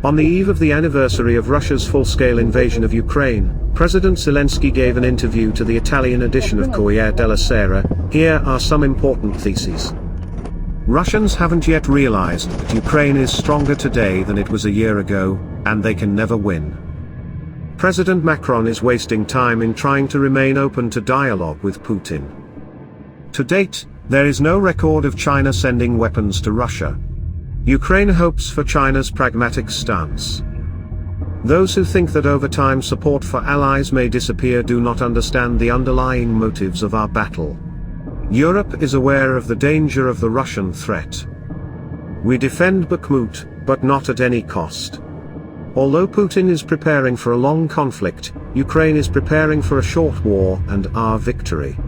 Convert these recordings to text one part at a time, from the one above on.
On the eve of the anniversary of Russia's full-scale invasion of Ukraine, President Zelensky gave an interview to the Italian edition of Corriere della Sera. Here are some important theses. Russians haven't yet realized that Ukraine is stronger today than it was a year ago, and they can never win. President Macron is wasting time in trying to remain open to dialogue with Putin. To date, there is no record of China sending weapons to Russia. Ukraine hopes for China's pragmatic stance. Those who think that over time support for allies may disappear do not understand the underlying motives of our battle. Europe is aware of the danger of the Russian threat. We defend Bakhmut, but not at any cost. Although Putin is preparing for a long conflict, Ukraine is preparing for a short war and our victory.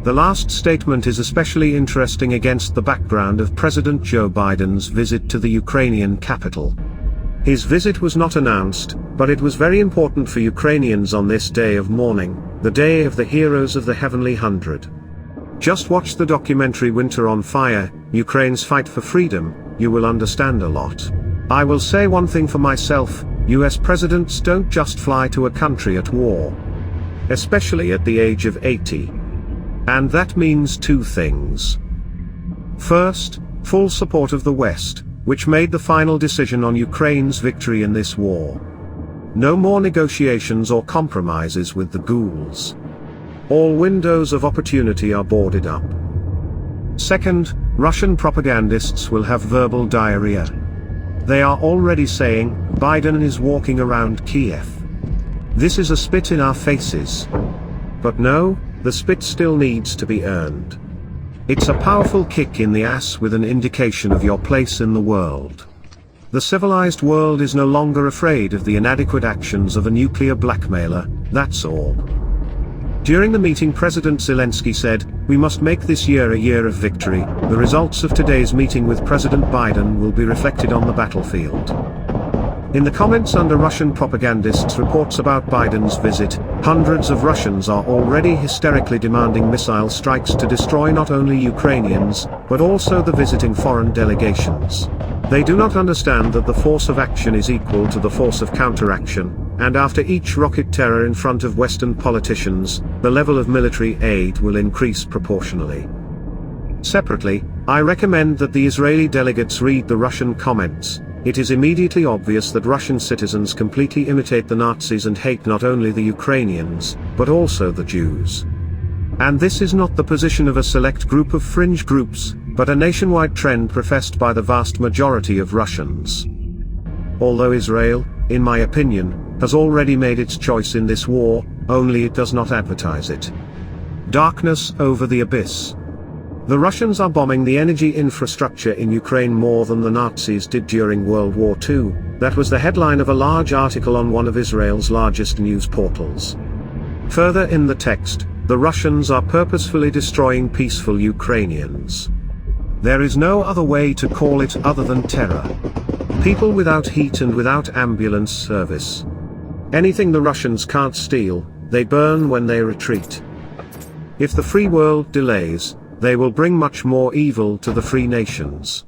The last statement is especially interesting against the background of President Joe Biden's visit to the Ukrainian capital. His visit was not announced, but it was very important for Ukrainians on this day of mourning, the day of the heroes of the Heavenly Hundred. Just watch the documentary Winter on Fire, Ukraine's Fight for Freedom, you will understand a lot. I will say one thing for myself, US presidents don't just fly to a country at war. Especially at the age of 80. And that means two things. First, full support of the West, which made the final decision on Ukraine's victory in this war. No more negotiations or compromises with the ghouls. All windows of opportunity are boarded up. Second, Russian propagandists will have verbal diarrhea. They are already saying, Biden is walking around Kiev. This is a spit in our faces. But no, the spit still needs to be earned. It's a powerful kick in the ass with an indication of your place in the world. The civilized world is no longer afraid of the inadequate actions of a nuclear blackmailer, that's all. During the meeting, President Zelensky said, "We must make this year a year of victory." The results of today's meeting with President Biden will be reflected on the battlefield. In the comments under Russian propagandists' reports about Biden's visit, hundreds of Russians are already hysterically demanding missile strikes to destroy not only Ukrainians, but also the visiting foreign delegations. They do not understand that the force of action is equal to the force of counteraction, and after each rocket terror in front of Western politicians, the level of military aid will increase proportionally. Separately, I recommend that the Israeli delegates read the Russian comments. It is immediately obvious that Russian citizens completely imitate the Nazis and hate not only the Ukrainians, but also the Jews. And this is not the position of a select group of fringe groups, but a nationwide trend professed by the vast majority of Russians. Although Israel, in my opinion, has already made its choice in this war, only it does not advertise it. Darkness over the abyss. The Russians are bombing the energy infrastructure in Ukraine more than the Nazis did during World War II. That was the headline of a large article on one of Israel's largest news portals. Further in the text, the Russians are purposefully destroying peaceful Ukrainians. There is no other way to call it other than terror. People without heat and without ambulance service. Anything the Russians can't steal, they burn when they retreat. If the free world delays, they will bring much more evil to the free nations.